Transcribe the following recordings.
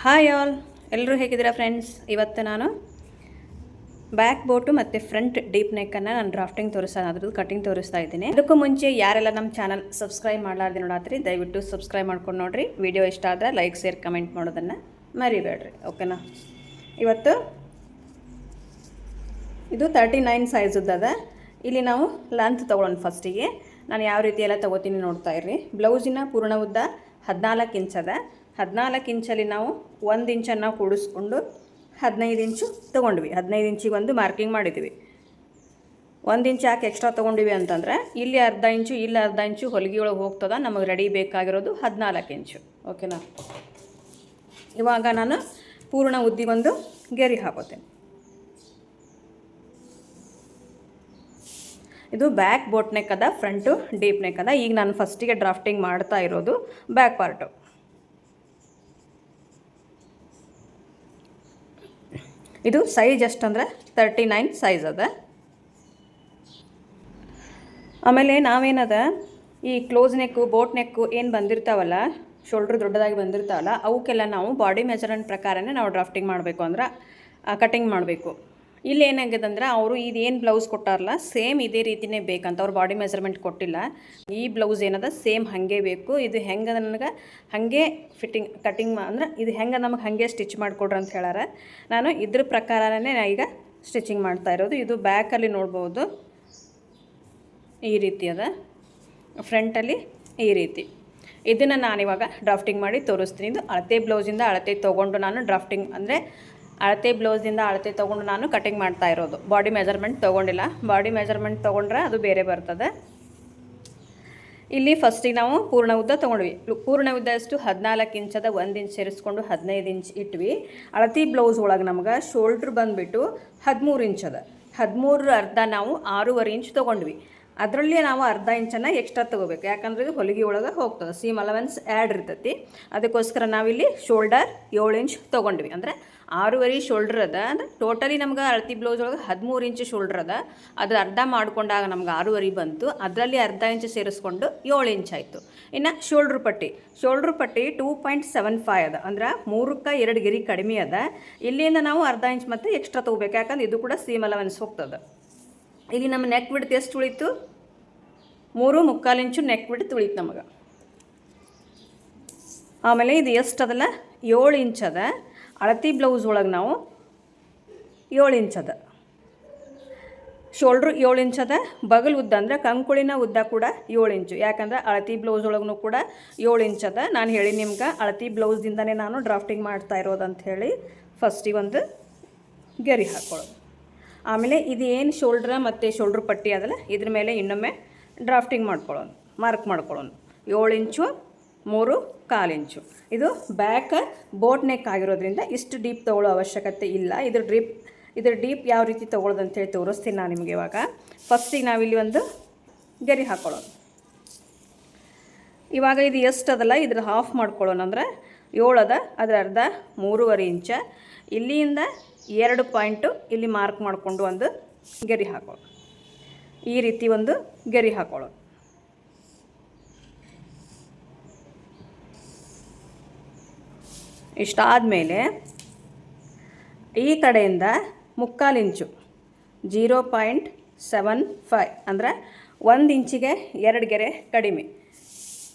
Hi all, ಎಲ್ಲರೂ ಹೇಗಿದ್ದೀರಾ friends? ಇವತ್ತು ನಾನು ಬ್ಯಾಕ್ ಬೋಟು ಮತ್ತು ಫ್ರಂಟ್ ಡೀಪ್ ನೆಕ್ಕನ್ನು ನಾನು ಡ್ರಾಫ್ಟಿಂಗ್ ಅದ್ರದ್ದು ಕಟಿಂಗ್ ತೋರಿಸ್ತಾ ಇದ್ದೀನಿ. ಅದಕ್ಕೂ ಮುಂಚೆ ಯಾರೆಲ್ಲ ನಮ್ಮ ಚಾನಲ್ ಸಬ್ಸ್ಕ್ರೈಬ್ ಮಾಡಲಾರ್ದು ನೋಡಾತ್ರಿ, ದಯವಿಟ್ಟು ಸಬ್ಸ್ಕ್ರೈಬ್ ಮಾಡ್ಕೊಂಡು ನೋಡಿರಿ. ವಿಡಿಯೋ ಇಷ್ಟ ಆದರೆ ಲೈಕ್ ಶೇರ್ ಕಮೆಂಟ್ ಮಾಡೋದನ್ನು ಮರಿಬೇಡ್ರಿ, ಓಕೆನಾ? ಇವತ್ತು ಇದು 39 ಸೈಜುದ್ದದ. ಇಲ್ಲಿ ನಾವು ಲೆಂತ್ ತೊಗೊಳ್ಳೋಣ. ಫಸ್ಟಿಗೆ ನಾನು ಯಾವ ರೀತಿ ಎಲ್ಲ ತೊಗೋತೀನಿ ನೋಡ್ತಾ ಇರ್ರಿ. ಬ್ಲೌಸಿನ ಪೂರ್ಣ ಉದ್ದ 14 ಇಂಚದ. 14 ಇಂಚಲ್ಲಿ ನಾವು 1 ಇಂಚನ್ನು ಕೂಡಿಸ್ಕೊಂಡು 15 ಇಂಚು ತೊಗೊಂಡ್ವಿ. 15 ಇಂಚಿಗೆ ಒಂದು ಮಾರ್ಕಿಂಗ್ ಮಾಡಿದ್ವಿ. 1 ಇಂಚ್ ಯಾಕೆ ಎಕ್ಸ್ಟ್ರಾ ತೊಗೊಂಡಿವಿ ಅಂತಂದರೆ ಇಲ್ಲಿ ಅರ್ಧ ಇಂಚು ಇಲ್ಲಿ ಅರ್ಧ ಇಂಚು ಹೊಲಿಗೆ ಒಳಗೆ ಹೋಗ್ತದ. ನಮಗೆ ರೆಡಿ ಬೇಕಾಗಿರೋದು 14 ಇಂಚು, ಓಕೆನಾ? ಇವಾಗ ನಾನು ಪೂರ್ಣ ಉದ್ದಿಗೊಂದು ಗೆರೆ ಹಾಕೋತೇನೆ. ಇದು ಬ್ಯಾಕ್ ಬೋಟ್ ನೆಕ್ ಅದ, ಫ್ರಂಟು ಡೀಪ್ ನೆಕ್ ಅದ. ಈಗ ನಾನು ಫಸ್ಟಿಗೆ ಡ್ರಾಫ್ಟಿಂಗ್ ಮಾಡ್ತಾ ಇರೋದು ಬ್ಯಾಕ್ ಪಾರ್ಟು. ಇದು ಸೈಜ್ ಎಷ್ಟಂದ್ರೆ 39 ಸೈಜ್ ಅದ. ಆಮೇಲೆ ನಾವೇನದ ಈ ಕ್ಲೋಸ್ ನೆಕ್ಕು ಬೋಟ್ ನೆಕ್ಕು ಏನು ಬಂದಿರ್ತಾವಲ್ಲ, ಶೋಲ್ಡ್ರ್ ದೊಡ್ಡದಾಗಿ ಬಂದಿರ್ತಾವಲ್ಲ, ಅವಕ್ಕೆಲ್ಲ ನಾವು ಬಾಡಿ ಮೆಜರ್ಮೆಂಟ್ ಪ್ರಕಾರನೇ ನಾವು ಡ್ರಾಫ್ಟಿಂಗ್ ಮಾಡಬೇಕು, ಅಂದ್ರೆ ಕಟಿಂಗ್ ಮಾಡಬೇಕು. ಇಲ್ಲಿ ಏನಾಗಿದೆ ಅಂದ್ರೆ ಅವರು ಇದೇನು ಬ್ಲೌಸ್ ಕೊಟ್ಟಾರಲ್ಲ ಸೇಮ್ ಇದೇ ರೀತಿಯೇ ಬೇಕಂತ. ಅವ್ರು ಬಾಡಿ ಮೆಜರ್ಮೆಂಟ್ ಕೊಟ್ಟಿಲ್ಲ. ಈ ಬ್ಲೌಸ್ ಏನದ ಸೇಮ್ ಹಾಗೆ ಬೇಕು. ಇದು ಹೆಂಗೆ ನನಗೆ ಹಾಗೆ ಫಿಟ್ಟಿಂಗ್ ಕಟಿಂಗ್ ಅಂದ್ರೆ ಇದು ಹೆಂಗೆ ನಮಗೆ ಹಾಗೆ ಸ್ಟಿಚ್ ಮಾಡಿಕೊಡ್ರಿ ಅಂತ ಹೇಳಾರ. ನಾನು ಇದ್ರ ಪ್ರಕಾರನೇ ಈಗ ಸ್ಟಿಚಿಂಗ್ ಮಾಡ್ತಾ ಇರೋದು. ಇದು ಬ್ಯಾಕಲ್ಲಿ ನೋಡ್ಬೋದು ಈ ರೀತಿ ಅದ, ಫ್ರಂಟಲ್ಲಿ ಈ ರೀತಿ. ಇದನ್ನು ನಾನಿವಾಗ ಡ್ರಾಫ್ಟಿಂಗ್ ಮಾಡಿ ತೋರಿಸ್ತೀನಿ. ಇದು ಅಳತೆ ಬ್ಲೌಸಿಂದ ಅಳತೆ ತೊಗೊಂಡು ನಾನು ಡ್ರಾಫ್ಟಿಂಗ್ ಅಂದರೆ ಅಳತೆ ಬ್ಲೌಸಿಂದ ಅಳತೆ ತೊಗೊಂಡು ನಾನು ಕಟಿಂಗ್ ಮಾಡ್ತಾ ಇರೋದು. ಬಾಡಿ ಮೆಜರ್ಮೆಂಟ್ ತೊಗೊಂಡಿಲ್ಲ. ಬಾಡಿ ಮೆಜರ್ಮೆಂಟ್ ತೊಗೊಂಡ್ರೆ ಅದು ಬೇರೆ ಬರ್ತದೆ. ಇಲ್ಲಿ ಫಸ್ಟಿಗೆ ನಾವು ಪೂರ್ಣ ಉದ್ದ ತೊಗೊಂಡ್ವಿ. ಪೂರ್ಣ ಉದ್ದ ಎಷ್ಟು 14 ಇಂಚದ. 1 ಇಂಚ್ ಸೇರಿಸ್ಕೊಂಡು 15 ಇಂಚ್ ಇಟ್ವಿ. ಅಳತಿ ಬ್ಲೌಸ್ ಒಳಗೆ ನಮ್ಗೆ ಶೋಲ್ಡ್ರ್ ಬಂದುಬಿಟ್ಟು 13 ಇಂಚದ. 13 ಅರ್ಧ ನಾವು 6.5 ಇಂಚ್ ತೊಗೊಂಡ್ವಿ. ಅದರಲ್ಲಿ ನಾವು ಅರ್ಧ ಇಂಚನ್ನು ಎಕ್ಸ್ಟ್ರಾ ತೊಗೋಬೇಕು, ಯಾಕಂದರೆ ಇದು ಹೊಲಿಗೆ ಒಳಗೆ ಹೋಗ್ತದೆ. ಸೀಮ್ ಅಲವೆನ್ಸ್ ಆ್ಯಡ್ ಇರ್ತೈತಿ. ಅದಕ್ಕೋಸ್ಕರ ನಾವಿಲ್ಲಿ ಶೋಲ್ಡರ್ 7 ಇಂಚ್ ತೊಗೊಂಡ್ವಿ. ಅಂದರೆ 6.5 ಶೋಲ್ಡ್ರ್ ಅದ. ಅಂದರೆ ಟೋಟಲಿ ನಮ್ಗೆ ಅಳತಿ ಬ್ಲೌಸ್ ಒಳಗೆ 13 ಇಂಚ್ ಶೋಲ್ಡ್ರ್ ಅದ. ಅದ್ರ ಅರ್ಧ ಮಾಡ್ಕೊಂಡಾಗ ನಮ್ಗೆ 6.5 ಬಂತು. ಅದರಲ್ಲಿ ಅರ್ಧ ಇಂಚ್ ಸೇರಿಸ್ಕೊಂಡು 7 ಇಂಚ್ ಆಯಿತು. ಇನ್ನು ಶೋಲ್ಡ್ರ್ ಪಟ್ಟಿ 2.75 ಅದ. ಅಂದ್ರೆ 3ಕ್ಕೆ 2 ಗೆರೆ ಕಡಿಮೆ ಅದ. ಇಲ್ಲಿಂದ ನಾವು ಅರ್ಧ ಇಂಚ್ ಮತ್ತು ಎಕ್ಸ್ಟ್ರಾ ತೊಗೋಬೇಕು, ಯಾಕಂದ್ರೆ ಇದು ಕೂಡ ಸೀಮ್ ಅಲವೆನ್ಸ್ ಹೋಗ್ತದೆ. ಇಲ್ಲಿ ನಮ್ಮ ನೆಕ್ ಬಿಡ್ತು ಎಷ್ಟು ಉಳಿತು? 3.25 ಇಂಚು ನೆಕ್ ಬಿಡ್ತು ಉಳಿತು ನಮಗೆ. ಆಮೇಲೆ ಇದು ಎಷ್ಟು ಅದಲ್ಲ 7 ಇಂಚ್ ಅದ. ಅಳತಿ ಬ್ಲೌಸ್ ಒಳಗೆ ನಾವು 7 ಇಂಚ್ ಅದ. ಶೋಲ್ಡ್ರು 7 ಇಂಚ್ ಅದ. ಬಗಲ್ ಉದ್ದ ಅಂದರೆ ಕಂಕುಳಿನ ಉದ್ದ ಕೂಡ 7 ಇಂಚು. ಯಾಕಂದ್ರೆ ಅಳತಿ ಬ್ಲೌಸ್ ಒಳಗೂ ಕೂಡ 7 ಇಂಚ್ ಅದ. ನಾನು ಹೇಳಿ ನಿಮ್ಗೆ ಅಳತಿ ಬ್ಲೌಸ್ದಿಂದನೇ ನಾನು ಡ್ರಾಫ್ಟಿಂಗ್ ಮಾಡ್ತಾ ಇರೋದಂತ ಹೇಳಿ ಫಸ್ಟಿಗೆ ಒಂದು ಗೆರೆ ಹಾಕ್ಕೊಳ್ಳೋದು. ಆಮೇಲೆ ಇದು ಏನು ಶೋಲ್ಡ್ರ ಮತ್ತು ಶೋಲ್ಡ್ರ್ ಪಟ್ಟಿ ಅದಲ್ಲ, ಇದ್ರ ಮೇಲೆ ಇನ್ನೊಮ್ಮೆ ಡ್ರಾಫ್ಟಿಂಗ್ ಮಾಡ್ಕೊಳ್ಳೋಣ, ಮಾರ್ಕ್ ಮಾಡ್ಕೊಳ್ಳೋಣ. 7 ಇಂಚು 3.25 ಇಂಚು. ಇದು ಬ್ಯಾಕ್ ಬೋಟ್ ನೆಕ್ ಆಗಿರೋದ್ರಿಂದ ಇಷ್ಟು ಡೀಪ್ ತೊಗೊಳ್ಳೋ ಅವಶ್ಯಕತೆ ಇಲ್ಲ. ಇದ್ರ ಡೀಪ್ ಯಾವ ರೀತಿ ತೊಗೊಳ್ಳೋದು ಅಂತೇಳಿ ತೋರಿಸ್ತೀನಿ ನಾನು ನಿಮಗೆ. ಇವಾಗ ಫಸ್ಟಿಗೆ ನಾವಿಲ್ಲಿ ಒಂದು ಗೆರೆ ಹಾಕ್ಕೊಳ್ಳೋಣ. ಇವಾಗ ಇದು ಎಷ್ಟು ಅದಲ್ಲ ಇದ್ರ ಹಾಫ್ ಮಾಡ್ಕೊಳ್ಳೋಣ. ಅಂದರೆ 7 ಅದ, ಅದರ ಅರ್ಧ 3.25 ಇಂಚ. ಇಲ್ಲಿಂದ 2 ಪಾಯಿಂಟು ಇಲ್ಲಿ ಮಾರ್ಕ್ ಮಾಡಿಕೊಂಡು ಒಂದು ಗೆರೆ ಹಾಕೊಳ್ಳೋಣ. ಈ ರೀತಿ ಒಂದು ಗೆರೆ ಹಾಕೊಳ್ಳೋಣ. ಇಷ್ಟಾದಮೇಲೆ ಈ ಕಡೆಯಿಂದ 3/4 ಇಂಚು 0.75 ಅಂದರೆ 1 ಇಂಚಿಗೆ 2 ಗೆರೆ ಕಡಿಮೆ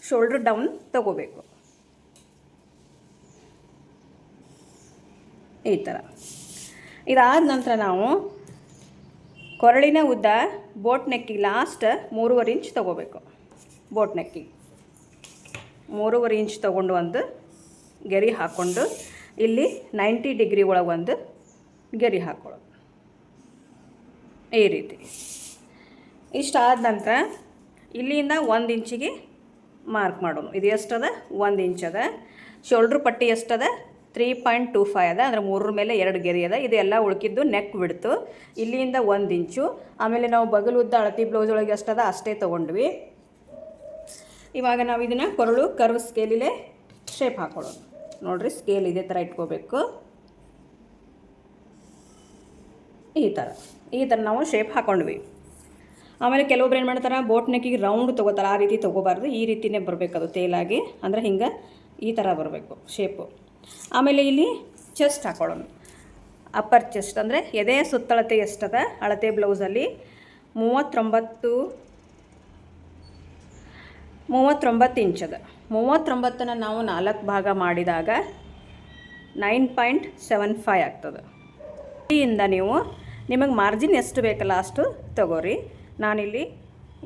ಶೋಲ್ಡ್ರ್ ಡೌನ್ ತಗೋಬೇಕು. ಈ ಥರ. ಇದಾದ ನಂತರ ನಾವು ಕೊರಳಿನ ಉದ್ದ ಬೋಟ್ ನೆಕ್ಕಿಗೆ ಲಾಸ್ಟ್ 3.25 ಇಂಚ್ ತೊಗೋಬೇಕು. ಬೋಟ್ ನೆಕ್ಕಿಗೆ 3.25 ಇಂಚ್ ತೊಗೊಂಡು ಒಂದು ಗೆರೆ ಹಾಕ್ಕೊಂಡು ಇಲ್ಲಿ 90 ಡಿಗ್ರಿ ಒಳಗೆ ಒಂದು ಗೆರೆ ಹಾಕ್ಕೊಳ್ಳೋದು ಈ ರೀತಿ. ಇಷ್ಟಾದ ನಂತರ ಇಲ್ಲಿಂದ 1 ಇಂಚಿಗೆ ಮಾರ್ಕ್ ಮಾಡೋಣ. ಇದು ಎಷ್ಟದ? 1 ಇಂಚ್ ಅದ. ಶೋಲ್ಡ್ರ್ ಪಟ್ಟಿ ಎಷ್ಟದ? 3.25 ಅದ. ಅಂದರೆ 3 ಮೇಲೆ 2 ಗೆರೆ ಅದ. ಇದೆಲ್ಲ ಉಳ್ಕಿದ್ದು ನೆಕ್ ಬಿಡ್ತು. ಇಲ್ಲಿಂದ 1 ಇಂಚು. ಆಮೇಲೆ ನಾವು ಬಗಲು ಉದ್ದ ಅಳತಿ ಬ್ಲೌಸ್ ಒಳಗೆ ಎಷ್ಟದ ಅಷ್ಟೇ ತೊಗೊಂಡ್ವಿ. ಇವಾಗ ನಾವು ಇದನ್ನು ಕೊರಳು ಕರ್ವ್ ಸ್ಕೇಲಿಲೇ ಶೇಪ್ ಹಾಕೊಳ್ಳೋಣ. ನೋಡಿರಿ, ಸ್ಕೇಲ್ ಇದೇ ಥರ ಇಟ್ಕೋಬೇಕು. ಈ ಥರ ನಾವು ಶೇಪ್ ಹಾಕ್ಕೊಂಡ್ವಿ. ಆಮೇಲೆ ಕೆಲವೊಬ್ರು ಏನು ಮಾಡ್ತಾರೆ, ಬೋಟ್ ನೆಕ್ಕಿಗೆ ರೌಂಡ್ ತೊಗೋತಾರೆ. ಆ ರೀತಿ ತೊಗೋಬಾರ್ದು, ಈ ರೀತಿಯೇ ಬರಬೇಕು ಅದು ತೇಲಾಗಿ. ಅಂದರೆ ಹಿಂಗೆ ಈ ಥರ ಬರಬೇಕು ಶೇಪು. ಆಮೇಲೆ ಇಲ್ಲಿ ಚೆಸ್ಟ್ ಹಾಕೊಳ್ಳೋಣ. ಅಪ್ಪರ್ ಚೆಸ್ಟ್ ಅಂದರೆ ಎದೆಯ ಸುತ್ತಳತೆ ಎಷ್ಟದ ಅಳತೆ ಬ್ಲೌಸಲ್ಲಿ 39 ಇಂಚದ. 39ನ ನಾವು 4 ಭಾಗ ಮಾಡಿದಾಗ 9.75 ಆಗ್ತದೆ. ಇಲ್ಲಿಂದ ನೀವು ನಿಮಗೆ ಮಾರ್ಜಿನ್ ಎಷ್ಟು ಬೇಕಲ್ಲ ಅಷ್ಟು ತಗೋರಿ. ನಾನಿಲ್ಲಿ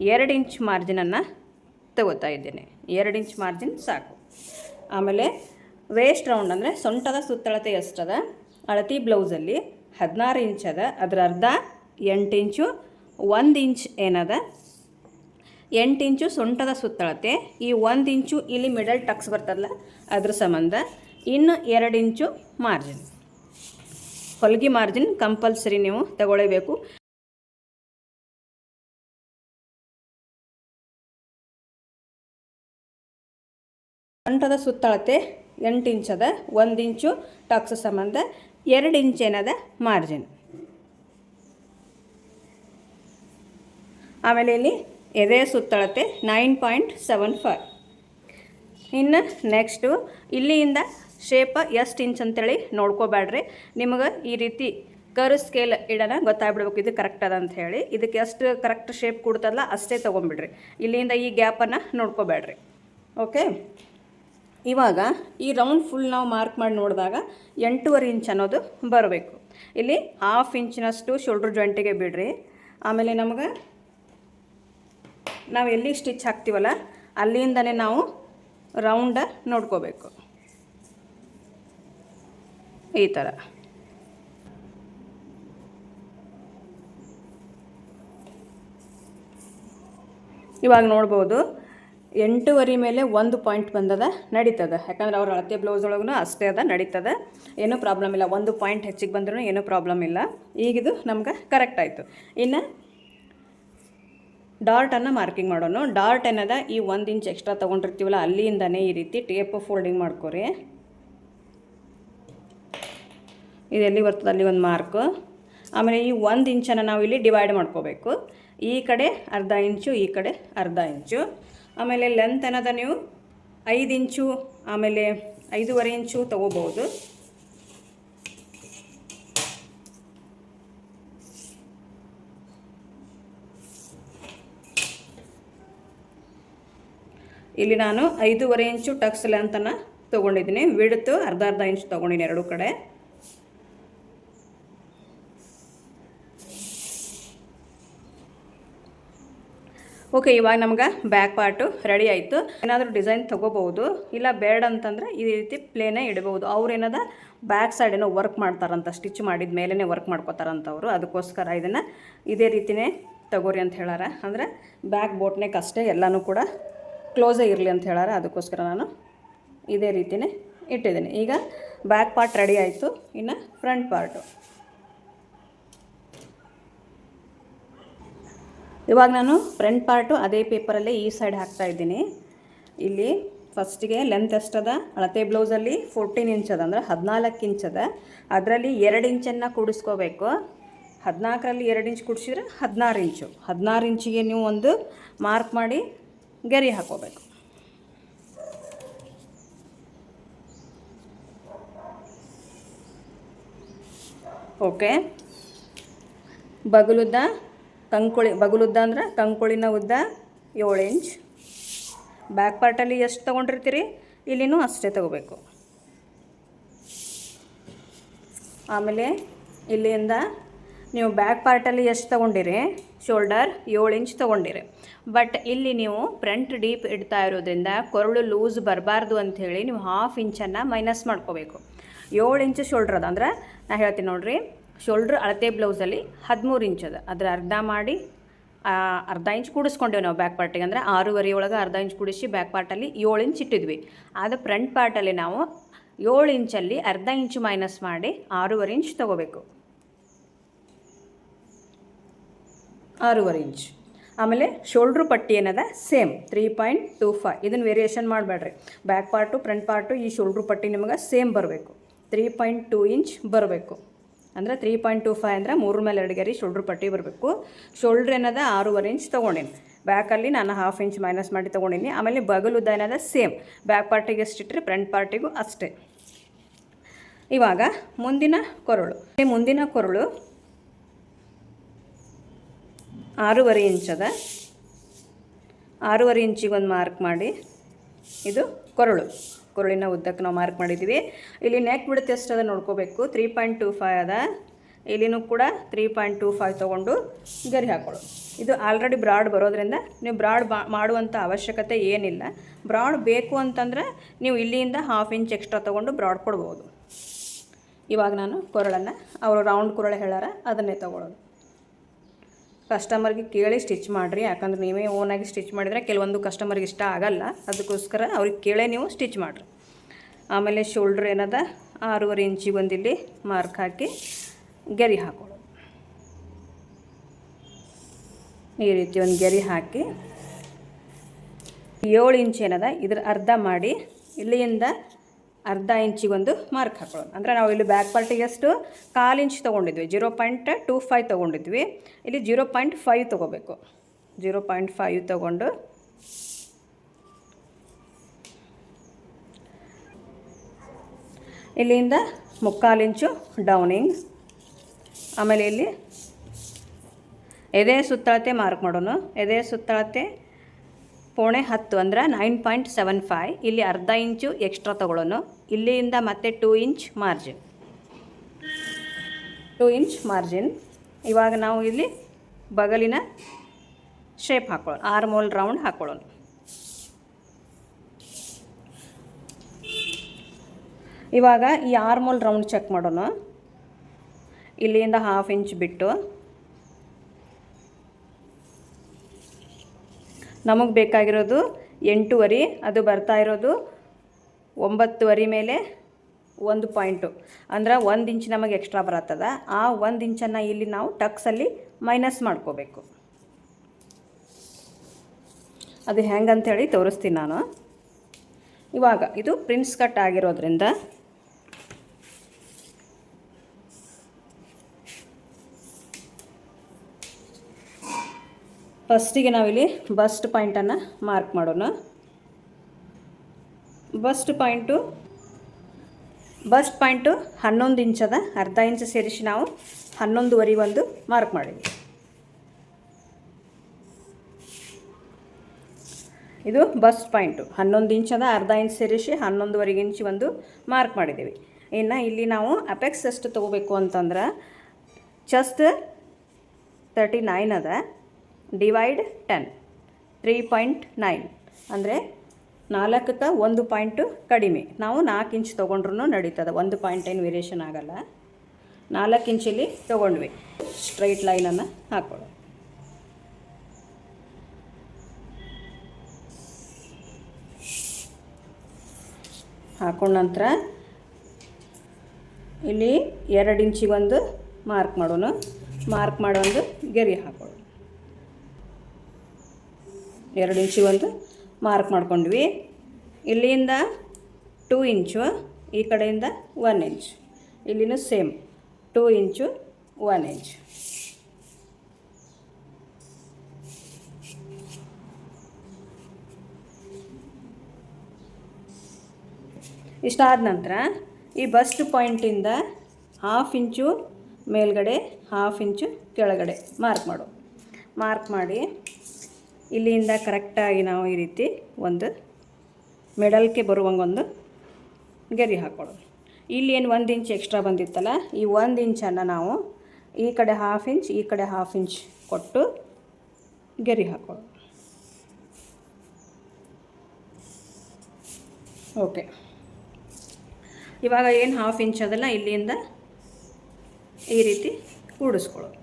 2 ಇಂಚ್ ಮಾರ್ಜಿನನ್ನು ತಗೋತಾ ಇದ್ದೇನೆ. 2 ಇಂಚ್ ಮಾರ್ಜಿನ್ ಸಾಕು. ಆಮೇಲೆ ವೇಸ್ಟ್ ರೌಂಡ್ ಅಂದರೆ ಸೊಂಟದ ಸುತ್ತಳತೆ ಎಷ್ಟದ ಅಳತಿ ಬ್ಲೌಸಲ್ಲಿ 16 ಇಂಚದ. ಅದರ ಅರ್ಧ 8 ಇಂಚು. 1 ಇಂಚ್ ಏನದ 8 ಇಂಚು ಸೊಂಟದ ಸುತ್ತಳತೆ. ಈ 1 ಇಂಚು ಇಲ್ಲಿ ಮಿಡಲ್ ಟಕ್ಸ್ ಬರ್ತದಲ್ಲ ಅದ್ರ ಸಂಬಂಧ. ಇನ್ನು 2 ಇಂಚು ಮಾರ್ಜಿನ್, ಹೊಲಿಗೆ ಮಾರ್ಜಿನ್ ಕಂಪಲ್ಸರಿ ನೀವು ತಗೊಳ್ಳೇಬೇಕು. ಸೊಂಟದ ಸುತ್ತಳತೆ 8 ಇಂಚದ. 1 ಇಂಚು ಟಕ್ಸ್ ಸಂಬಂಧ 2 ಇಂಚ್ ಏನದ ಮಾರ್ಜಿನ್. ಆಮೇಲೆ ಇಲ್ಲಿ ಎದೆ ಸುತ್ತಳತೆ 9.75. ಇನ್ನು ನೆಕ್ಸ್ಟು ಇಲ್ಲಿಂದ ಶೇಪ ಎಷ್ಟು ಇಂಚ್ ಅಂತೇಳಿ ನೋಡ್ಕೋಬೇಡ್ರಿ. ನಿಮಗೆ ಈ ರೀತಿ ಕರ್ ಸ್ಕೇಲ್ ಇಡೋಣ ಗೊತ್ತಾಗ್ಬಿಡ್ಬೇಕು ಇದು ಕರೆಕ್ಟ್ ಅದ ಅಂತ ಹೇಳಿ. ಇದಕ್ಕೆ ಎಷ್ಟು ಕರೆಕ್ಟ್ ಶೇಪ್ ಕೊಡ್ತದಲ್ಲ ಅಷ್ಟೇ ತೊಗೊಂಬಿಡ್ರಿ. ಇಲ್ಲಿಂದ ಈ ಗ್ಯಾಪನ್ನು ನೋಡ್ಕೋಬೇಡ್ರಿ. ಓಕೆ, ಇವಾಗ ಈ ರೌಂಡ್ ಫುಲ್ ನಾವು ಮಾರ್ಕ್ ಮಾಡಿ ನೋಡಿದಾಗ 8.5 ಇಂಚ್ ಅನ್ನೋದು ಬರಬೇಕು. ಇಲ್ಲಿ 1/2 ಇಂಚಿನಷ್ಟು ಶೋಲ್ಡ್ರ್ ಜಾಯಿಂಟಿಗೆ ಬಿಡ್ರಿ. ಆಮೇಲೆ ನಮಗೆ ನಾವು ಎಲ್ಲಿ ಸ್ಟಿಚ್ ಹಾಕ್ತೀವಲ್ಲ ಅಲ್ಲಿಂದನೇ ನಾವು ರೌಂಡ ನೋಡ್ಕೋಬೇಕು. ಈ ಥರ ಇವಾಗ ನೋಡ್ಬೋದು 8.5 ಮೇಲೆ 1 ಪಾಯಿಂಟ್ ಬಂದದ, ನಡೀತದೆ. ಯಾಕಂದ್ರೆ ಅವ್ರ ಅಳತೆ ಬ್ಲೌಸ್ ಒಳಗೂ ಅಷ್ಟೇ ಅದ, ನಡೀತದೆ, ಏನೂ ಪ್ರಾಬ್ಲಮ್ ಇಲ್ಲ. 1 ಪಾಯಿಂಟ್ ಹೆಚ್ಚಿಗೆ ಬಂದ್ರೂ ಏನೂ ಪ್ರಾಬ್ಲಮ್ ಇಲ್ಲ. ಈಗಿದು ನಮ್ಗೆ ಕರೆಕ್ಟ್ ಆಯಿತು. ಇನ್ನು ಡಾರ್ಟನ್ನು ಮಾರ್ಕಿಂಗ್ ಮಾಡೋಣ. ಡಾರ್ಟ್ ಏನದ ಈ 1 ಇಂಚ್ ಎಕ್ಸ್ಟ್ರಾ ತೊಗೊಂಡಿರ್ತೀವಲ್ಲ ಅಲ್ಲಿಂದನೇ ಈ ರೀತಿ ಟೇಪ್ ಫೋಲ್ಡಿಂಗ್ ಮಾಡ್ಕೊರಿ. ಇದೆಲ್ಲಿ ಬರ್ತದೆ ಅಲ್ಲಿ ಒಂದು ಮಾರ್ಕು. ಆಮೇಲೆ ಈ 1 ಇಂಚನ್ನು ನಾವು ಇಲ್ಲಿ ಡಿವೈಡ್ ಮಾಡ್ಕೋಬೇಕು. ಈ ಕಡೆ ಅರ್ಧ ಇಂಚು, ಈ ಕಡೆ ಅರ್ಧ ಇಂಚು. ಆಮೇಲೆ ಲೆಂತ್ ಏನದ ನೀವು 5 ಇಂಚು ಆಮೇಲೆ 5.5 ಇಂಚು ತೊಗೋಬೋದು. ಇಲ್ಲಿ ನಾನು 5.5 ಇಂಚು ಟಕ್ಸ್ ಲೆಂತನ್ನು ತೊಗೊಂಡಿದ್ದೀನಿ. ವಿಡ್ತು ಅರ್ಧ ಇಂಚು ತೊಗೊಂಡಿನಿ ಎರಡೂ ಕಡೆ. ಓಕೆ, ಇವಾಗ ನಮ್ಗೆ ಬ್ಯಾಕ್ ಪಾರ್ಟು ರೆಡಿ ಆಯಿತು. ಏನಾದರೂ ಡಿಸೈನ್ ತೊಗೋಬೋದು, ಇಲ್ಲ ಬೇಡ ಅಂತಂದರೆ ಈ ರೀತಿ ಪ್ಲೇನೇ ಇಡ್ಬೋದು. ಅವ್ರೇನದ ಬ್ಯಾಕ್ ಸೈಡ್ ಏನೋ ವರ್ಕ್ ಮಾಡ್ತಾರಂತ, ಸ್ಟಿಚ್ ಮಾಡಿದ ಮೇಲೇ ವರ್ಕ್ ಮಾಡ್ಕೋತಾರಂತವರು. ಅದಕ್ಕೋಸ್ಕರ ಇದನ್ನು ಇದೇ ರೀತಿಯೇ ತಗೋರಿ ಅಂತ ಹೇಳಾರ. ಅಂದರೆ ಬ್ಯಾಕ್ ಬೋಟ್ ನೆಕ್ ಅಷ್ಟೇ, ಎಲ್ಲನೂ ಕೂಡ ಕ್ಲೋಸೇ ಇರಲಿ ಅಂತ ಹೇಳಾರ. ಅದಕ್ಕೋಸ್ಕರ ನಾನು ಇದೇ ರೀತಿಯೇ ಇಟ್ಟಿದ್ದೀನಿ. ಈಗ ಬ್ಯಾಕ್ ಪಾರ್ಟ್ ರೆಡಿ ಆಯಿತು. ಇನ್ನು ಫ್ರಂಟ್ ಪಾರ್ಟು ಇವಾಗ ನಾನು ಫ್ರಂಟ್ ಪಾರ್ಟು ಅದೇ ಪೇಪರಲ್ಲೇ ಈ ಸೈಡ್ ಹಾಕ್ತಾಯಿದ್ದೀನಿ. ಇಲ್ಲಿ ಫಸ್ಟಿಗೆ ಲೆಂತ್ ಎಷ್ಟದ ಅಳತೆ ಬ್ಲೌಸಲ್ಲಿ 14 ಇಂಚ್ ಅದ, ಅಂದರೆ 14 ಇಂಚ್ ಅದ. ಅದರಲ್ಲಿ 2 ಇಂಚನ್ನು ಕೂಡಿಸ್ಕೋಬೇಕು. 14ರಲ್ಲಿ 2 ಇಂಚ್ ಕೂಡಿಸಿದ್ರೆ 16 ಇಂಚು. 16 ಇಂಚಿಗೆ ನೀವು ಒಂದು ಮಾರ್ಕ್ ಮಾಡಿ ಗೆರೆ ಹಾಕೋಬೇಕು. ಓಕೆ, ಬಗಲುದ್ದ ಬಗಲುದ್ದ ಅಂದ್ರೆ ಕಂಕುಳಿನ ಉದ್ದ 7 ಇಂಚ್. ಬ್ಯಾಕ್ ಪಾರ್ಟಲ್ಲಿ ಎಷ್ಟು ತೊಗೊಂಡಿರ್ತೀರಿ ಇಲ್ಲಿನೂ ಅಷ್ಟೇ ತೊಗೋಬೇಕು. ಆಮೇಲೆ ಇಲ್ಲಿಂದ ನೀವು ಬ್ಯಾಕ್ ಪಾರ್ಟಲ್ಲಿ ಎಷ್ಟು ತೊಗೊಂಡಿರಿ ಶೋಲ್ಡರ್ 7 ಇಂಚ್ ತೊಗೊಂಡಿರಿ. ಬಟ್ ಇಲ್ಲಿ ನೀವು ಫ್ರಂಟ್ ಡೀಪ್ ಇಡ್ತಾ ಇರೋದ್ರಿಂದ ಕೊರಳು ಲೂಸ್ ಬರಬಾರ್ದು ಅಂಥೇಳಿ ನೀವು 1/2 ಇಂಚನ್ನು ಮೈನಸ್ ಮಾಡ್ಕೋಬೇಕು. 7 ಇಂಚ್ ಶೋಲ್ಡ್ರ್ ಅದ, ಅಂದ್ರೆ ನಾನು ಹೇಳ್ತೀನಿ ನೋಡಿರಿ. ಶೋಲ್ಡ್ರ್ ಅಳತೆ ಬ್ಲೌಸಲ್ಲಿ 13 ಇಂಚ್ ಅದ. ಅದರ ಅರ್ಧ ಮಾಡಿ ಅರ್ಧ ಇಂಚ್ ಕೂಡಿಸ್ಕೊಂಡೇವೆ ನಾವು ಬ್ಯಾಕ್ ಪಾರ್ಟಿಗೆ. ಅಂದರೆ 6.5 ಒಳಗೆ ಅರ್ಧ ಇಂಚ್ ಕೂಡಿಸಿ ಬ್ಯಾಕ್ ಪಾರ್ಟಲ್ಲಿ 7 ಇಂಚ್ ಇಟ್ಟಿದ್ವಿ. ಆದರೆ ಫ್ರಂಟ್ ಪಾರ್ಟಲ್ಲಿ ನಾವು 7 ಇಂಚಲ್ಲಿ ಅರ್ಧ ಇಂಚು ಮೈನಸ್ ಮಾಡಿ 6.5 ಇಂಚ್ ತೊಗೋಬೇಕು. 6.5 ಇಂಚ್. ಆಮೇಲೆ ಶೋಲ್ಡ್ರು ಪಟ್ಟಿ ಏನದ ಸೇಮ್ 3.25. ಇದನ್ನು ವೇರಿಯೇಷನ್ ಮಾಡಬೇಡ್ರಿ. ಬ್ಯಾಕ್ ಪಾರ್ಟು ಫ್ರಂಟ್ ಪಾರ್ಟು ಈ ಶೋಲ್ಡ್ರು ಪಟ್ಟಿ ನಿಮಗೆ ಸೇಮ್ ಬರಬೇಕು. 3.2 ಇಂಚ್ ಬರಬೇಕು. ಅಂದರೆ 3.25 ಅಂದರೆ 3 ಮೇಲೆ 2 ಗೆರೆ ಶೋಲ್ಡ್ರ್ ಪಟ್ಟಿ ಬರಬೇಕು. ಶೋಲ್ಡ್ರ್ ಏನದ 6.5 ಇಂಚ್ ತೊಗೊಂಡೀನಿ. ಬ್ಯಾಕಲ್ಲಿ ನಾನು 1/2 ಇಂಚ್ ಮೈನಸ್ ಮಾಡಿ ತೊಗೊಂಡೀನಿ. ಆಮೇಲೆ ಬಗಲುದ್ದ ಏನದ ಸೇಮ್ ಬ್ಯಾಕ್ ಪಾರ್ಟಿಗೆ ಎಷ್ಟಿಟ್ರಿ ಫ್ರಂಟ್ ಪಾರ್ಟಿಗೂ ಅಷ್ಟೇ. ಇವಾಗ ಮುಂದಿನ ಕೊರಳು 6.5 ಇಂಚದ 6.5 ಇಂಚಿಗೆ ಒಂದು ಮಾರ್ಕ್ ಮಾಡಿ, ಇದು ಕೊರಳಿನ ಉದ್ದಕ್ಕೆ ನಾವು ಮಾರ್ಕ್ ಮಾಡಿದ್ದೀವಿ. ಇಲ್ಲಿ ನೆಕ್ ಬಿಡ್ತ್ ಎಷ್ಟು ಅದ ನೋಡ್ಕೋಬೇಕು. 3.25 ಅದ. ಇಲ್ಲಿನೂ ಕೂಡ 3.25 ತೊಗೊಂಡು ಗರಿ ಹಾಕೊಳ್ಳು. ಇದು ಆಲ್ರೆಡಿ ಬ್ರಾಡ್ ಬರೋದ್ರಿಂದ ನೀವು ಬ್ರಾಡ್ ಮಾಡುವಂಥ ಅವಶ್ಯಕತೆ ಏನಿಲ್ಲ. ಬ್ರಾಡ್ ಬೇಕು ಅಂತಂದ್ರೆ ನೀವು ಇಲ್ಲಿಂದ 1/2 ಇಂಚ್ ಎಕ್ಸ್ಟ್ರಾ ತೊಗೊಂಡು ಬ್ರಾಡ್ ಕೊಡ್ಬೋದು. ಇವಾಗ ನಾನು ಕೊರಳನ್ನು ಅವರು ರೌಂಡ್ ಕೊರಳು ಹೇಳಾರ ಅದನ್ನೇ ತೊಗೊಳ್ಳೋದು. ಕಸ್ಟಮರ್ಗೆ ಕೇಳಿ ಸ್ಟಿಚ್ ಮಾಡಿರಿ, ಯಾಕಂದ್ರೆ ನೀವೇ ಓನಾಗಿ ಸ್ಟಿಚ್ ಮಾಡಿದರೆ ಕೆಲವೊಂದು ಕಸ್ಟಮರ್ಗೆ ಇಷ್ಟ ಆಗಲ್ಲ. ಅದಕ್ಕೋಸ್ಕರ ಅವ್ರಿಗೆ ಕೇಳೇ ನೀವು ಸ್ಟಿಚ್ ಮಾಡಿರಿ. ಆಮೇಲೆ ಶೋಲ್ಡ್ರ್ ಏನದ 6.5 ಇಂಚಿಗೆ ಒಂದಿಲ್ಲಿ ಮಾರ್ಕ್ ಹಾಕಿ ಗೆರೆ ಹಾಕೊಳ್ಳೋದು. ಈ ರೀತಿ ಒಂದು ಗೆರೆ ಹಾಕಿ 7 ಇಂಚ್ ಏನದ ಇದ್ರ ಅರ್ಧ ಮಾಡಿ ಇಲ್ಲಿಂದ 1/2 ಇಂಚಿಗೆ ಒಂದು ಮಾರ್ಕ್ ಹಾಕೊಳ್ಳೋದು. ಅಂದರೆ ನಾವು ಇಲ್ಲಿ ಬ್ಯಾಕ್ ಪಾರ್ಟಿಗೆ ಎಷ್ಟು 1/4 ಇಂಚ್ ತೊಗೊಂಡಿದ್ವಿ, 0.25 ತೊಗೊಂಡಿದ್ವಿ. ಇಲ್ಲಿ 0.5 ತೊಗೋಬೇಕು. 0.5 ತೊಗೊಂಡು ಇಲ್ಲಿಂದ 3/4 ಇಂಚು ಡೌನಿಂಗ್. ಆಮೇಲೆ ಇಲ್ಲಿ ಎದೆ ಸುತ್ತಳತೆ ಮಾರ್ಕ್ ಮಾಡೋಣ. ಎದೆ ಸುತ್ತಳತೆ 9.10 ಅಂದ್ರೆ 9.75. ಇಲ್ಲಿ 1/2 ಇಂಚು ಎಕ್ಸ್ಟ್ರಾ ತೊಗೊಳ್ಳೋಣ. ಇಲ್ಲಿಂದ ಮತ್ತೆ 2 ಇಂಚ್ ಮಾರ್ಜಿನ್. ಇವಾಗ ನಾವು ಇಲ್ಲಿ ಬಗಲಿನ ಶೇಪ್ ಹಾಕೊಳ್ಳೋಣ, ಆರ್ಮೋಲ್ ರೌಂಡ್ ಹಾಕೊಳ್ಳೋಣ. ಇವಾಗ ಈ ಆರ್ಮೋಲ್ ರೌಂಡ್ ಚೆಕ್ ಮಾಡೋಣ. ಇಲ್ಲಿಂದ 1/2 ಇಂಚ್ ಬಿಟ್ಟು ನಮಗೆ ಬೇಕಾಗಿರೋದು 8.5, ಅದು ಬರ್ತಾ ಇರೋದು 9.5 ಮೇಲೆ 1 ಪಾಯಿಂಟು, ಅಂದ್ರೆ 1 ಇಂಚ್ ನಮಗೆ ಎಕ್ಸ್ಟ್ರಾ ಬರತ್ತದ. ಆ 1 ಇಂಚನ್ನು ಇಲ್ಲಿ ನಾವು ಟಕ್ಸಲ್ಲಿ ಮೈನಸ್ ಮಾಡ್ಕೋಬೇಕು. ಅದು ಹೆಂಗಂತೇಳಿ ತೋರಿಸ್ತೀನಿ ನಾನು. ಇವಾಗ ಇದು ಪ್ರಿನ್ಸ್ ಕಟ್ ಆಗಿರೋದ್ರಿಂದ ಫಸ್ಟಿಗೆ ನಾವಿಲ್ಲಿ ಬಸ್ಟ್ ಪಾಯಿಂಟನ್ನು ಮಾರ್ಕ್ ಮಾಡೋಣ. ಬಸ್ಟ್ ಪಾಯಿಂಟು 11 ಇಂಚದ. 1/2 ಇಂಚ್ ಸೇರಿಸಿ ನಾವು 11.5 ಒಂದು ಮಾರ್ಕ್ ಮಾಡಿದ್ವಿ. ಇದು ಬಸ್ಟ್ ಪಾಯಿಂಟು 11 ಇಂಚದ. 1/2 ಇಂಚ್ ಸೇರಿಸಿ 11.5 ಇಂಚ್ ಒಂದು ಮಾರ್ಕ್ ಮಾಡಿದ್ದೀವಿ. ಇನ್ನು ಇಲ್ಲಿ ನಾವು ಅಪೆಕ್ಸ್ ಎಷ್ಟು ತೊಗೋಬೇಕು ಅಂತಂದ್ರೆ ಚೆಸ್ಟ್ 39 ಅದ, ಡಿವೈಡ್ 10 3.9 ಅಂದರೆ 4ಕ್ಕೆ 1 ಪಾಯಿಂಟು ಕಡಿಮೆ. ನಾವು 4 ಇಂಚ್ ತೊಗೊಂಡ್ರೂ ನಡೀತದೆ, 1 ಪಾಯಿಂಟ್ ಏನು ವೇರಿಯೇಷನ್ ಆಗಲ್ಲ. 4 ಇಂಚಲ್ಲಿ ತೊಗೊಂಡ್ವಿ. ಸ್ಟ್ರೈಟ್ ಲೈನನ್ನು ಹಾಕೊಳ್ಳೋ. ಹಾಕೊಂಡ ನಂತರ ಇಲ್ಲಿ 2 ಇಂಚಿಗೆ ಒಂದು ಮಾರ್ಕ್ ಮಾಡೋಣ. ಮಾರ್ಕ್ ಮಾಡೊಂದು ಗೆರೆ ಹಾಕೊಳ್ಳೋಣ. 2 ಇಂಚಿಗೆ ಒಂದು ಮಾರ್ಕ್ ಮಾಡ್ಕೊಂಡ್ವಿ. ಇಲ್ಲಿಂದ 2 ಇಂಚು, ಈ ಕಡೆಯಿಂದ 1 ಇಂಚ್. ಇಲ್ಲಿನೂ ಸೇಮ್ 2 ಇಂಚು 1 ಇಂಚ್. ಇಷ್ಟಾದ ನಂತರ ಈ ಬಸ್ಟ್ ಪಾಯಿಂಟಿಂದ 1/2 ಇಂಚು ಮೇಲ್ಗಡೆ 1/2 ಇಂಚು ಕೆಳಗಡೆ ಮಾರ್ಕ್ ಮಾಡು. ಮಾರ್ಕ್ ಮಾಡಿ ಇಲ್ಲಿಂದ ಕರೆಕ್ಟಾಗಿ ನಾವು ಈ ರೀತಿ ಒಂದು ಮಿಡಲ್ಗೆ ಬರುವಂಗೊಂದು ಗೆರೆ ಹಾಕೊಳ್ಳೋದು. ಇಲ್ಲಿ ಏನು 1 ಇಂಚ್ ಎಕ್ಸ್ಟ್ರಾ ಬಂದಿತ್ತಲ್ಲ, ಈ 1 ಇಂಚನ್ನು ನಾವು ಈ ಕಡೆ 1/2 ಇಂಚ್, ಈ ಕಡೆ 1/2 ಇಂಚ್ ಕೊಟ್ಟು ಗೆರೆ ಹಾಕೊಳ್ಳೋದು. ಓಕೆ, ಇವಾಗ ಏನು 1/2 ಇಂಚ್ ಅದಲ್ಲ, ಇಲ್ಲಿಂದ ಈ ರೀತಿ ಕೂಡಿಸ್ಕೊಳ್ಳೋದು.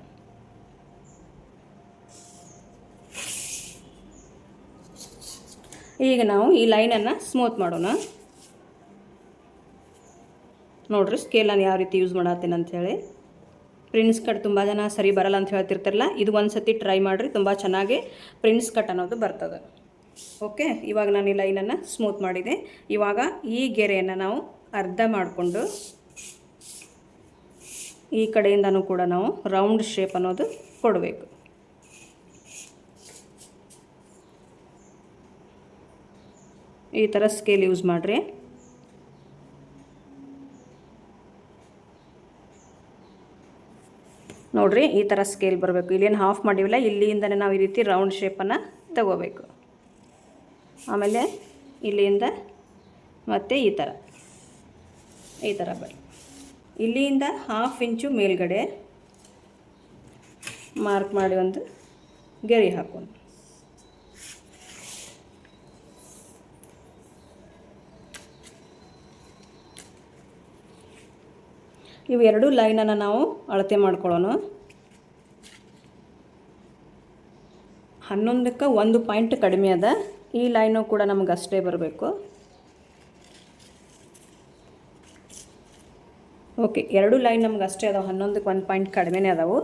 ಈಗ ನಾವು ಈ ಲೈನನ್ನು ಸ್ಮೂತ್ ಮಾಡೋಣ. ನೋಡಿರಿ ಸ್ಕೇಲನ್ನು ಯಾವ ರೀತಿ ಯೂಸ್ ಮಾಡತ್ತೇನೆ ಅಂಥೇಳಿ. ಪ್ರಿನ್ಸ್ ಕಟ್ ತುಂಬ ಜನ ಸರಿ ಬರಲ್ಲ ಅಂತ ಹೇಳ್ತಿರ್ತಾರಲ್ಲ, ಇದು ಒಂದು ಸತಿ ಟ್ರೈ ಮಾಡಿರಿ, ತುಂಬ ಚೆನ್ನಾಗಿ ಪ್ರಿನ್ಸ್ ಕಟ್ ಅನ್ನೋದು ಬರ್ತದೆ. ಓಕೆ, ಇವಾಗ ನಾನು ಈ ಲೈನನ್ನು ಸ್ಮೂತ್ ಮಾಡಿದೆ. ಇವಾಗ ಈ ಗೆರೆಯನ್ನು ನಾವು ಅರ್ಧ ಮಾಡಿಕೊಂಡು ಈ ಕಡೆಯಿಂದನೂ ಕೂಡ ನಾವು ರೌಂಡ್ ಶೇಪ್ ಅನ್ನೋದು ಕೊಡಬೇಕು. ಈ ಥರ ಸ್ಕೇಲ್ ಯೂಸ್ ಮಾಡಿರಿ. ನೋಡಿರಿ ಈ ಥರ ಸ್ಕೇಲ್ ಬರಬೇಕು. ಇಲ್ಲೇನು ಹಾಫ್ ಮಾಡಿವಿಲ್ಲ, ಇಲ್ಲಿಂದನೇ ನಾವು ಈ ರೀತಿ ರೌಂಡ್ ಶೇಪನ್ನು ತಗೋಬೇಕು. ಆಮೇಲೆ ಇಲ್ಲಿಂದ ಮತ್ತು ಈ ಥರ ಬರಿ. ಇಲ್ಲಿಂದ 1/2 ಇಂಚು ಮೇಲ್ಗಡೆ ಮಾರ್ಕ್ ಮಾಡಿ ಒಂದು ಗೆರೆ ಹಾಕೋಣ. ಇವು 2 ಲೈನನ್ನು ನಾವು ಅಳತೆ ಮಾಡ್ಕೊಳ್ಳೋಣ. 11ಕ್ಕೆ 1 ಪಾಯಿಂಟ್ ಕಡಿಮೆ ಅದ. ಈ ಲೈನು ಕೂಡ ನಮಗೆ ಅಷ್ಟೇ ಬರಬೇಕು. ಓಕೆ, 2 ಲೈನ್ ನಮ್ಗೆ ಅಷ್ಟೇ ಅದಾವೆ, 11ಕ್ಕೆ 1 ಪಾಯಿಂಟ್ ಕಡಿಮೆನೇ ಅದಾವು.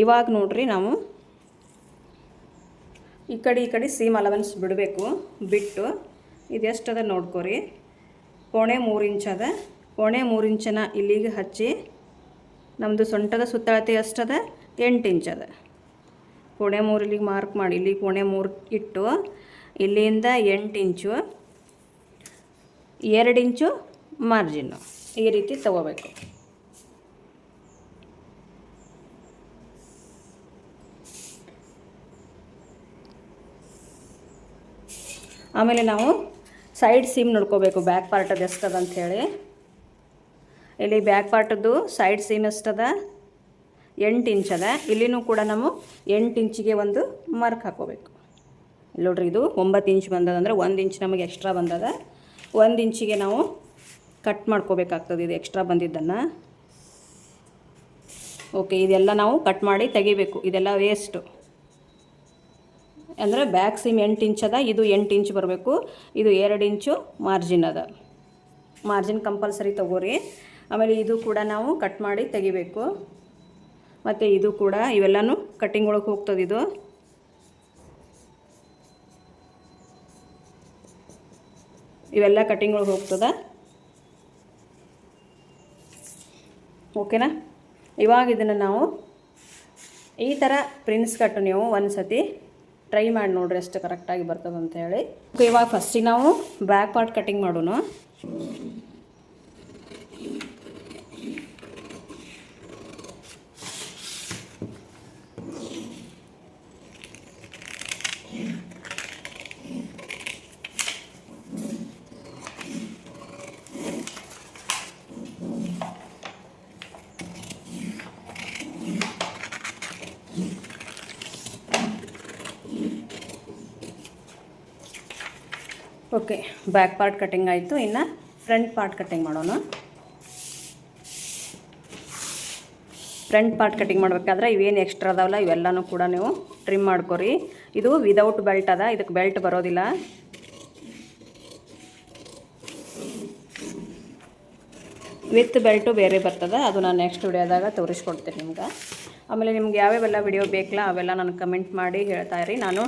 ಇವಾಗ ನೋಡ್ರಿ ನಾವು ಈ ಕಡೆ ಸೀಮ್ ಅಲವೆನ್ಸ್ ಬಿಡಬೇಕು. ಬಿಟ್ಟು ಇದು ಎಷ್ಟದ ನೋಡ್ಕೊರಿ. 0.3 ಇಂಚ್ ಅದ. 0.3 ಇಂಚನ ಇಲ್ಲಿಗೆ ಹಚ್ಚಿ ನಮ್ಮದು ಸೊಂಟದ ಸುತ್ತಳತೆ ಎಷ್ಟದ 8 ಇಂಚ್ ಅದ. 0.3 ಇಲ್ಲಿಗೆ ಮಾರ್ಕ್ ಮಾಡಿ, ಇಲ್ಲಿ 0.3 ಇಟ್ಟು ಇಲ್ಲಿಂದ 8 ಇಂಚು, 2 ಇಂಚು ಮಾರ್ಜಿನ್ನು ಈ ರೀತಿ ತಗೋಬೇಕು. ಆಮೇಲೆ ನಾವು ಸೈಡ್ ಸೀಮ್ ನೋಡ್ಕೋಬೇಕು, ಬ್ಯಾಕ್ ಪಾರ್ಟದು ಎಷ್ಟದ ಅಂಥೇಳಿ. ಇಲ್ಲಿ ಬ್ಯಾಕ್ ಪಾರ್ಟದ್ದು ಸೈಡ್ ಸೀಮ್ ಎಷ್ಟದ 8 ಇಂಚ್ ಅದ. ಇಲ್ಲಿನೂ ಕೂಡ ನಾವು 8 ಇಂಚಿಗೆ ಒಂದು ಮಾರ್ಕ್ ಹಾಕೋಬೇಕು. ಇಲ್ಲಿ ನೋಡ್ರಿ, ಇದು 9 ಇಂಚ್ ಬಂದದ, ಅಂದರೆ 1 ಇಂಚ್ ನಮಗೆ ಎಕ್ಸ್ಟ್ರಾ ಬಂದದ. 1 ಇಂಚಿಗೆ ನಾವು ಕಟ್ ಮಾಡ್ಕೋಬೇಕಾಗ್ತದೆ ಇದು ಎಕ್ಸ್ಟ್ರಾ ಬಂದಿದ್ದನ್ನು. ಓಕೆ, ಇದೆಲ್ಲ ನಾವು ಕಟ್ ಮಾಡಿ ತೆಗಿಬೇಕು. ಇದೆಲ್ಲ ವೇಸ್ಟು. ಅಂದರೆ ಬ್ಯಾಕ್ ಸೀಮ್ 8 ಇಂಚ್ ಅದ, ಇದು 8 ಇಂಚ್ ಬರಬೇಕು. ಇದು 2 ಇಂಚು ಮಾರ್ಜಿನ್ ಅದ. ಮಾರ್ಜಿನ್ ಕಂಪಲ್ಸರಿ ತಗೋರಿ. ಆಮೇಲೆ ಇದು ಕೂಡ ನಾವು ಕಟ್ ಮಾಡಿ ತೆಗಿಬೇಕು. ಮತ್ತು ಇದು ಕೂಡ ಇವೆಲ್ಲನೂ ಕಟ್ಟಿಂಗ್ ಒಳಗೆ ಹೋಗ್ತದೆ. ಇದು ಇವೆಲ್ಲ ಕಟ್ಟಿಂಗ್ ಒಳಗೆ ಹೋಗ್ತದೆ. ಓಕೆನಾ? ಇವಾಗ ಇದನ್ನು ನಾವು ಈ ಥರ ಪ್ರಿನ್ಸ್ ಕಟ್ಟು ನೀವು ಒಂದು ಸತಿ ಟ್ರೈ ಮಾಡಿ ನೋಡ್ರಿ, ಎಷ್ಟು ಕರೆಕ್ಟಾಗಿ ಬರ್ತದೆ ಅಂಥೇಳಿ. ಓಕೆ, ಇವಾಗ ಫಸ್ಟಿಗೆ ನಾವು ಬ್ಯಾಕ್ ಪಾರ್ಟ್ ಕಟ್ಟಿಂಗ್ ಮಾಡೋಣ. ಓಕೆ, ಬ್ಯಾಕ್ ಪಾರ್ಟ್ ಕಟ್ಟಿಂಗ್ ಆಯಿತು. ಇನ್ನು ಫ್ರಂಟ್ ಪಾರ್ಟ್ ಕಟ್ಟಿಂಗ್ ಮಾಡೋಣ. ಫ್ರಂಟ್ ಪಾರ್ಟ್ ಕಟ್ಟಿಂಗ್ ಮಾಡಬೇಕಾದ್ರೆ ಇವೇನು ಎಕ್ಸ್ಟ್ರಾ ಅದಾವಲ್ಲ ಇವೆಲ್ಲನೂ ಕೂಡ ನೀವು ಟ್ರಿಮ್ ಮಾಡ್ಕೊರಿ. ಇದು ವಿದೌಟ್ ಬೆಲ್ಟ್ ಅದ, ಇದಕ್ಕೆ ಬೆಲ್ಟ್ ಬರೋದಿಲ್ಲ. ವಿತ್ ಬೆಲ್ಟು ಬೇರೆ ಬರ್ತದೆ, ಅದು ನಾನು ನೆಕ್ಸ್ಟ್ ವಿಡಿಯೋದಾಗ ತೋರಿಸ್ಕೊಡ್ತೀನಿ ನಿಮ್ಗೆ. ಆಮೇಲೆ ನಿಮ್ಗೆ ಯಾವ್ಯಾವೆಲ್ಲ ವಿಡಿಯೋ ಬೇಕಲ್ಲ ಅವೆಲ್ಲ ನನಗೆ ಕಮೆಂಟ್ ಮಾಡಿ ಹೇಳ್ತಾ ಇರಿ. ನಾನು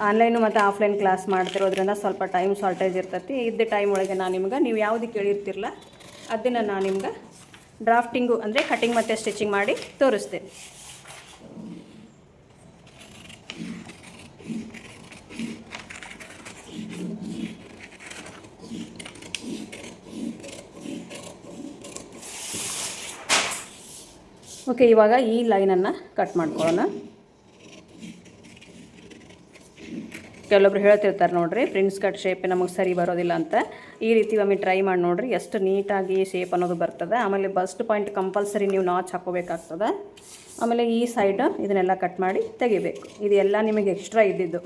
ಆನ್ಲೈನು ಮತ್ತು ಆಫ್ಲೈನ್ ಕ್ಲಾಸ್ ಮಾಡ್ತಿರೋದ್ರಿಂದ ಸ್ವಲ್ಪ ಟೈಮ್ ಶಾರ್ಟೇಜ್ ಇರ್ತೈತಿ. ಇದ್ದ ಟೈಮ್ ಒಳಗೆ ನಾನು ನಿಮ್ಗೆ ನೀವು ಯಾವುದು ಕೇಳಿರ್ತಿರಲ್ಲ ಅದನ್ನು ನಾನು ನಿಮ್ಗೆ ಡ್ರಾಫ್ಟಿಂಗು ಅಂದರೆ ಕಟಿಂಗ್ ಮತ್ತು ಸ್ಟಿಚಿಂಗ್ ಮಾಡಿ ತೋರಿಸ್ತೇನೆ. ಓಕೆ, ಇವಾಗ ಈ ಲೈನನ್ನು ಕಟ್ ಮಾಡ್ಕೊಳ್ಳೋಣ. ಕೆಲವೊಬ್ರು ಹೇಳ್ತಿರ್ತಾರೆ ನೋಡಿರಿ, ಪ್ರಿನ್ಸ್ ಕಟ್ ಶೇಪ್ ನಮಗೆ ಸರಿ ಬರೋದಿಲ್ಲ ಅಂತ. ಈ ರೀತಿ ಒಮ್ಮೆ ಟ್ರೈ ಮಾಡಿ ನೋಡಿರಿ, ಎಷ್ಟು ನೀಟಾಗಿ ಶೇಪ್ ಅನ್ನೋದು ಬರ್ತದೆ. ಆಮೇಲೆ ಬಸ್ಟ್ ಪಾಯಿಂಟ್ ಕಂಪಲ್ಸರಿ ನೀವು ನಾಚ್ ಹಾಕೋಬೇಕಾಗ್ತದೆ. ಆಮೇಲೆ ಈ ಸೈಡ್ ಇದನ್ನೆಲ್ಲ ಕಟ್ ಮಾಡಿ ತೆಗಿಬೇಕು. ಇದೆಲ್ಲ ನಿಮಗೆ ಎಕ್ಸ್ಟ್ರಾ ಇದ್ದಿದ್ದು,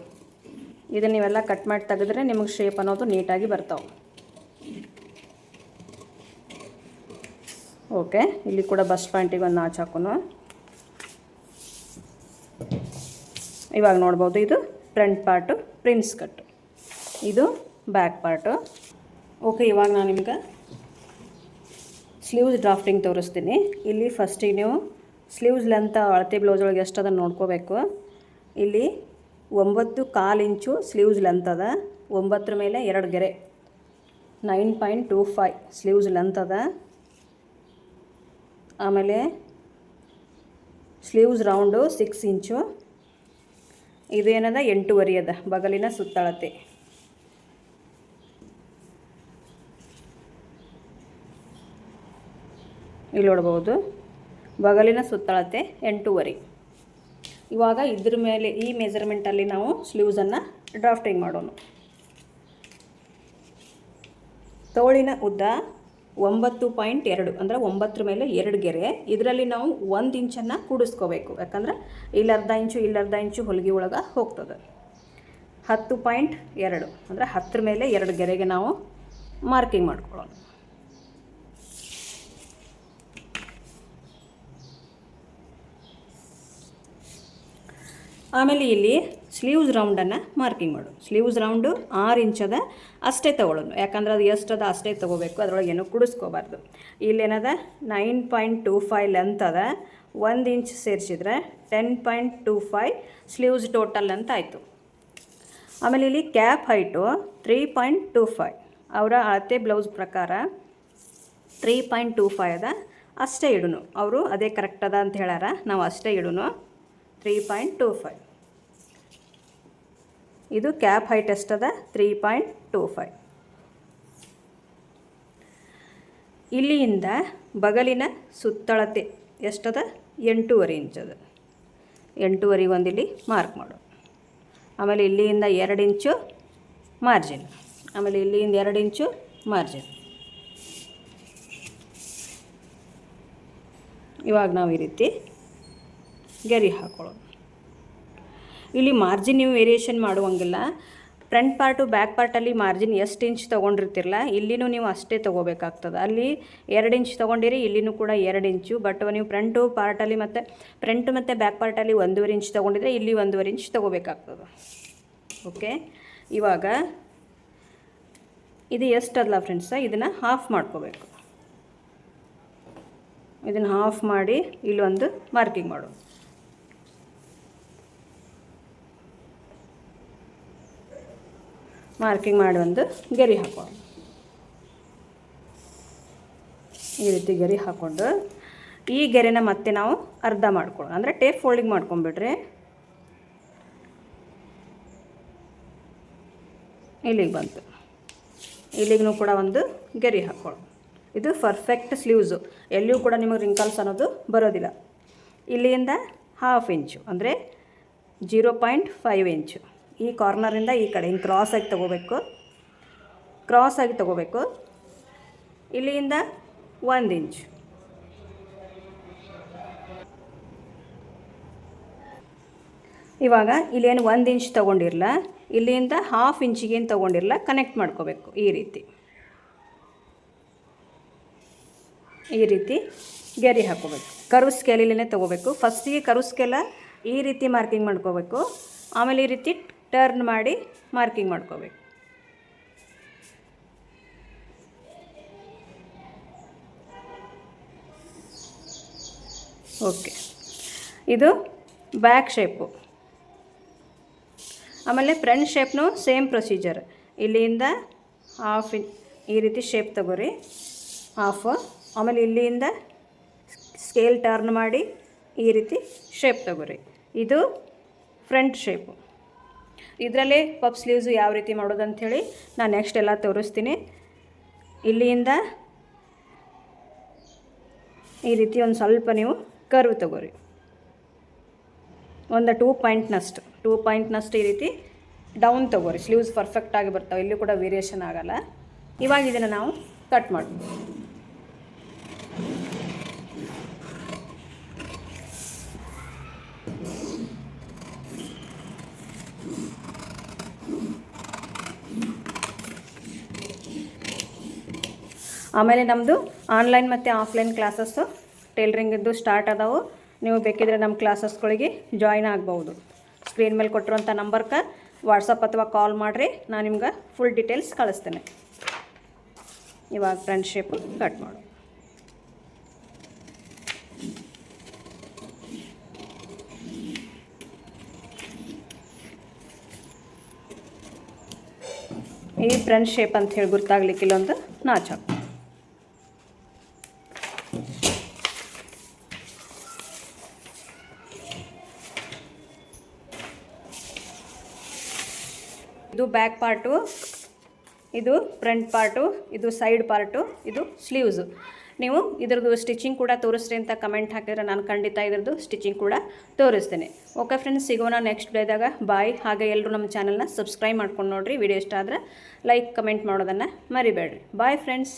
ಇದನ್ನು ನೀವೆಲ್ಲ ಕಟ್ ಮಾಡಿ ತೆಗೆದ್ರೆ ನಿಮಗೆ ಶೇಪ್ ಅನ್ನೋದು ನೀಟಾಗಿ ಬರ್ತಾವೆ. ಓಕೆ, ಇಲ್ಲಿ ಕೂಡ ಬಸ್ಟ್ ಪಾಯಿಂಟಿಗೆ ಒಂದು ನಾಚ್ ಹಾಕೋಣ. ಇವಾಗ ನೋಡ್ಬೋದು, ಇದು ಫ್ರಂಟ್ ಪಾರ್ಟು ಪ್ರಿನ್ಸ್ ಕಟ್ಟು, ಇದು ಬ್ಯಾಕ್ ಪಾರ್ಟು. ಓಕೆ, ಇವಾಗ ನಾನು ನಿಮ್ಗೆ ಸ್ಲೀವ್ಸ್ ಡ್ರಾಫ್ಟಿಂಗ್ ತೋರಿಸ್ತೀನಿ. ಇಲ್ಲಿ ಫಸ್ಟಿಗೆ ನೀವು ಸ್ಲೀವ್ಸ್ ಲೆಂತ್ ಅಳತೆ ಬ್ಲೌಸ್ ಒಳಗೆ ಎಷ್ಟು ಅದನ್ನು ನೋಡ್ಕೋಬೇಕು. ಇಲ್ಲಿ 9.25 ಇಂಚು ಸ್ಲೀವ್ಸ್ ಲೆಂತ್ ಅದ. 9 ಮೇಲೆ 2 ಗೆರೆ, 9.25 ಸ್ಲೀವ್ಸ್ ಲೆಂತ್ ಅದ. ಆಮೇಲೆ ಸ್ಲೀವ್ಸ್ ರೌಂಡು 6 ಇಂಚು. ಇದೇನದ 8.5 ಅದ ಬಗಲಿನ ಸುತ್ತಳತೆ. ಇಲ್ಲಿ ನೋಡ್ಬೋದು ಬಗಲಿನ ಸುತ್ತಳತೆ 8.5. ಇವಾಗ ಇದ್ರ ಮೇಲೆ ಈ ಮೆಜರ್ಮೆಂಟಲ್ಲಿ ನಾವು ಸ್ಲೀವ್ಸನ್ನು ಡ್ರಾಫ್ಟಿಂಗ್ ಮಾಡೋಣ. ತೋಳಿನ ಉದ್ದ 9.2 ಅಂದರೆ 9 ಮೇಲೆ 2 ಗೆರೆ. ಇದರಲ್ಲಿ ನಾವು 1 ಇಂಚನ್ನು ಕೂಡಿಸ್ಕೋಬೇಕು, ಯಾಕಂದ್ರೆ ಇಲ್ಲಿ ಅರ್ಧ ಇಂಚು ಇಲ್ಲಿ ಅರ್ಧ ಇಂಚು ಹೊಲಿಗೆ ಒಳಗೆ ಹೋಗ್ತದೆ. 10.2 ಅಂದರೆ 10 ಮೇಲೆ 2 ಗೆರೆಗೆ ನಾವು ಮಾರ್ಕಿಂಗ್ ಮಾಡ್ಕೊಳ್ಳೋಣ. ಆಮೇಲೆ ಇಲ್ಲಿ ಸ್ಲೀವ್ಸ್ ರೌಂಡನ್ನು ಮಾರ್ಕಿಂಗ್ ಮಾಡು. ಸ್ಲೀವ್ಸ್ ರೌಂಡು 6 ಇಂಚದ ಅಷ್ಟೇ ತೊಗೊಳ್ಳೋದು, ಯಾಕಂದ್ರೆ ಅದು ಎಷ್ಟದ ಅಷ್ಟೇ ತೊಗೋಬೇಕು, ಅದರೊಳಗೆ ಏನೂ ಕುಡಿಸ್ಕೋಬಾರ್ದು. ಇಲ್ಲೇನದ 9.25 ಲೆಂತ್ ಅದ, 1 ಇಂಚ್ ಸೇರಿಸಿದ್ರೆ 10.25 ಸ್ಲೀವ್ಸ್ ಟೋಟಲ್ ಅಂತ ಆಯಿತು. ಆಮೇಲೆ ಇಲ್ಲಿ ಕ್ಯಾಪ್ ಹೈಟು 3.25, ಅವರ ಅಳತೆ ಬ್ಲೌಸ್ ಪ್ರಕಾರ 3.25 ಅದ, ಅಷ್ಟೇ ಇಡುನು. ಅವರು ಅದೇ ಕರೆಕ್ಟ್ ಅದ ಅಂತ ಹೇಳ್ಯಾರ, ನಾವು ಅಷ್ಟೇ ಇಡುನು 3.25. ಇದು ಕ್ಯಾಪ್ ಹೈಟ್ ಎಷ್ಟದ 3.25. ಇಲ್ಲಿಂದ ಬಗಲಿನ ಸುತ್ತಳತೆ ಎಷ್ಟದ 8.5 ಇಂಚದ. 8.5 ಒಂದಿಲ್ಲಿ ಮಾರ್ಕ್ ಮಾಡು. ಆಮೇಲೆ ಇಲ್ಲಿಂದ 2 ಇಂಚು ಮಾರ್ಜಿನ್, ಆಮೇಲೆ ಇಲ್ಲಿಂದ 2 ಇಂಚು ಮಾರ್ಜಿನ್. ಇವಾಗ ನಾವು ಈ ರೀತಿ ಗೆರೆ ಹಾಕೊಳ್ಳೋಣ. ಇಲ್ಲಿ ಮಾರ್ಜಿನ್ ನೀವು ವೇರಿಯೇಷನ್ ಮಾಡುವಂಗಿಲ್ಲ. ಫ್ರಂಟ್ ಪಾರ್ಟು ಬ್ಯಾಕ್ ಪಾರ್ಟಲ್ಲಿ ಮಾರ್ಜಿನ್ ಎಷ್ಟು ಇಂಚ್ ತೊಗೊಂಡಿರ್ತಿರಲ್ಲ, ಇಲ್ಲಿನೂ ನೀವು ಅಷ್ಟೇ ತೊಗೋಬೇಕಾಗ್ತದೆ. ಅಲ್ಲಿ 2 ಇಂಚ್ ತೊಗೊಂಡಿರಿ, ಇಲ್ಲಿನೂ ಕೂಡ 2 ಇಂಚು. ಬಟ್ ನೀವು ಫ್ರಂಟು ಪಾರ್ಟಲ್ಲಿ ಮತ್ತು ಬ್ಯಾಕ್ ಪಾರ್ಟಲ್ಲಿ 1.5 ಇಂಚ್ ತೊಗೊಂಡಿದ್ರೆ ಇಲ್ಲಿ 1.5 ಇಂಚ್ ತೊಗೋಬೇಕಾಗ್ತದೆ. ಓಕೆ, ಇವಾಗ ಇದು ಎಷ್ಟಲ್ಲ ಫ್ರೆಂಡ್ಸ, ಇದನ್ನು ಹಾಫ್ ಮಾಡ್ಕೋಬೇಕು. ಇದನ್ನು ಹಾಫ್ ಮಾಡಿ ಇಲ್ಲೊಂದು ಮಾರ್ಕಿಂಗ್ ಮಾಡು. ಮಾರ್ಕಿಂಗ್ ಮಾಡಿ ಒಂದು ಗೆರೆ ಹಾಕೋಣ. ಈ ರೀತಿ ಗೆರೆ ಹಾಕ್ಕೊಂಡು ಈ ಗೆರೆನ ಮತ್ತೆ ನಾವು ಅರ್ಧ ಮಾಡ್ಕೊಳ್ಳೋಣ, ಅಂದರೆ ಟೇಪ್ ಫೋಲ್ಡಿಂಗ್ ಮಾಡ್ಕೊಂಬಿಡ್ರಿ. ಇಲ್ಲಿಗೆ ಬಂತು, ಇಲ್ಲಿಗೂ ಕೂಡ ಒಂದು ಗೆರೆ ಹಾಕ್ಕೊಳ್ಳೋಣ. ಇದು ಪರ್ಫೆಕ್ಟ್ ಸ್ಲೀವ್ಸು, ಎಲ್ಲಿಯೂ ಕೂಡ ನಿಮಗೆ ರಿಂಕಲ್ಸ್ ಅನ್ನೋದು ಬರೋದಿಲ್ಲ. ಇಲ್ಲಿಂದ 1/2 ಇಂಚು ಅಂದರೆ 0.5 ಇಂಚು ಈ ಕಾರ್ನರಿಂದ ಈ ಕಡೆ ಹಿಂಗೆ ಕ್ರಾಸಾಗಿ ತೊಗೋಬೇಕು. ಇಲ್ಲಿಂದ 1 ಇಂಚ್. ಇವಾಗ ಇಲ್ಲೇನು 1 ಇಂಚ್ ತೊಗೊಂಡಿರಲ್ಲ, ಇಲ್ಲಿಂದ 1/2 ಇಂಚಿಗೇನು ತೊಗೊಂಡಿರಲ್ಲ, ಕನೆಕ್ಟ್ ಮಾಡ್ಕೋಬೇಕು. ಈ ರೀತಿ ಗೆರೆ ಹಾಕೋಬೇಕು. ಕರ್ವ್ ಸ್ಕೇಲಲ್ಲೇ ತೊಗೋಬೇಕು. ಫಸ್ಟಿಗೆ ಕರ್ವ್ ಸ್ಕೇಲ ಈ ರೀತಿ ಮಾರ್ಕಿಂಗ್ ಮಾಡ್ಕೋಬೇಕು, ಆಮೇಲೆ ಈ ರೀತಿ ಟರ್ನ್ ಮಾಡಿ ಮಾರ್ಕಿಂಗ್ ಮಾಡ್ಕೋಬೇಕು. ಓಕೆ, ಇದು ಬ್ಯಾಕ್ ಶೇಪು. ಆಮೇಲೆ ಫ್ರಂಟ್ ಶೇಪ್ನು ಸೇಮ್ ಪ್ರೊಸೀಜರ್. ಇಲ್ಲಿಂದ 1/2 ಇಂಚ್ ಈ ರೀತಿ ಶೇಪ್ ತಗೋರಿ, 1/2. ಆಮೇಲೆ ಇಲ್ಲಿಂದ ಸ್ಕೇಲ್ ಟರ್ನ್ ಮಾಡಿ ಈ ರೀತಿ ಶೇಪ್ ತಗೋರಿ. ಇದು ಫ್ರಂಟ್ ಶೇಪು. ಇದರಲ್ಲೇ ಪಫ್ ಸ್ಲೀವ್ಸು ಯಾವ ರೀತಿ ಮಾಡೋದು ಅಂಥೇಳಿ ನಾನು ನೆಕ್ಸ್ಟ್ ಎಲ್ಲ ತೋರಿಸ್ತೀನಿ. ಇಲ್ಲಿಂದ ಈ ರೀತಿ ಒಂದು ಸ್ವಲ್ಪ ನೀವು ಕರ್ವ್ ತಗೋರಿ, ಒಂದು 2 ಪಾಯಿಂಟ್ನಷ್ಟು ಈ ರೀತಿ ಡೌನ್ ತಗೋರಿ. ಸ್ಲೀವ್ಸ್ ಪರ್ಫೆಕ್ಟಾಗಿ ಬರ್ತಾವೆ, ಇಲ್ಲಿ ಕೂಡ ವೇರಿಯೇಷನ್ ಆಗೋಲ್ಲ. ಇವಾಗ ಇದನ್ನು ನಾವು ಕಟ್ ಮಾಡ್ತೀವಿ. ಆಮೇಲೆ ನಮ್ಮದು ಆನ್ಲೈನ್ ಮತ್ತು ಆಫ್ಲೈನ್ ಕ್ಲಾಸಸ್ಸು ಟೈಲರಿಂಗಿದ್ದು ಸ್ಟಾರ್ಟ್ ಅದಾವೆ. ನೀವು ಬೇಕಿದ್ರೆ ನಮ್ಮ ಕ್ಲಾಸಸ್ಗಳಿಗೆ ಜಾಯ್ನ್ ಆಗ್ಬೋದು. ಸ್ಕ್ರೀನ್ ಮೇಲೆ ಕೊಟ್ಟಿರುವಂಥ ನಂಬರ್ಗೆ ವಾಟ್ಸಪ್ ಅಥವಾ ಕಾಲ್ ಮಾಡಿರಿ, ನಾನು ನಿಮ್ಗೆ ಫುಲ್ ಡೀಟೇಲ್ಸ್ ಕಳಿಸ್ತೇನೆ. ಇವಾಗ ಫ್ರಂಟ್ ಶೇಪು ಕಟ್ ಮಾಡು. ಈ ಫ್ರಂಟ್ ಶೇಪ್ ಅಂತ ಹೇಳಿ ಗೊತ್ತಾಗ್ಲಿಕ್ಕೆ ಇಲ್ಲೊಂದು ನಾಚ್ ಹಾಕು. ಇದು ಬ್ಯಾಕ್ ಪಾರ್ಟು, ಇದು ಫ್ರಂಟ್ ಪಾರ್ಟು, ಇದು ಸೈಡ್ ಪಾರ್ಟು, ಇದು ಸ್ಲೀವ್ಸು. ನೀವು ಇದ್ರದ್ದು ಸ್ಟಿಚಿಂಗ್ ಕೂಡ ತೋರಿಸ್ರಿ ಅಂತ ಕಮೆಂಟ್ ಹಾಕಿದ್ರೆ ನಾನು ಖಂಡಿತ ಇದ್ರದ್ದು ಸ್ಟಿಚಿಂಗ್ ಕೂಡ ತೋರಿಸ್ತೇನೆ. ಓಕೆ ಫ್ರೆಂಡ್ಸ್, ಸಿಗೋಣ ನೆಕ್ಸ್ಟ್ ಡೇದಾಗ. ಬಾಯ್. ಹಾಗೆ ಎಲ್ಲರೂ ನಮ್ಮ ಚಾನಲ್ನ ಸಬ್ಸ್ಕ್ರೈಬ್ ಮಾಡ್ಕೊಂಡು ನೋಡಿರಿ. ವಿಡಿಯೋ ಇಷ್ಟ ಆದರೆ ಲೈಕ್ ಕಮೆಂಟ್ ಮಾಡೋದನ್ನು ಮರಿಬೇಡ್ರಿ. Bye friends.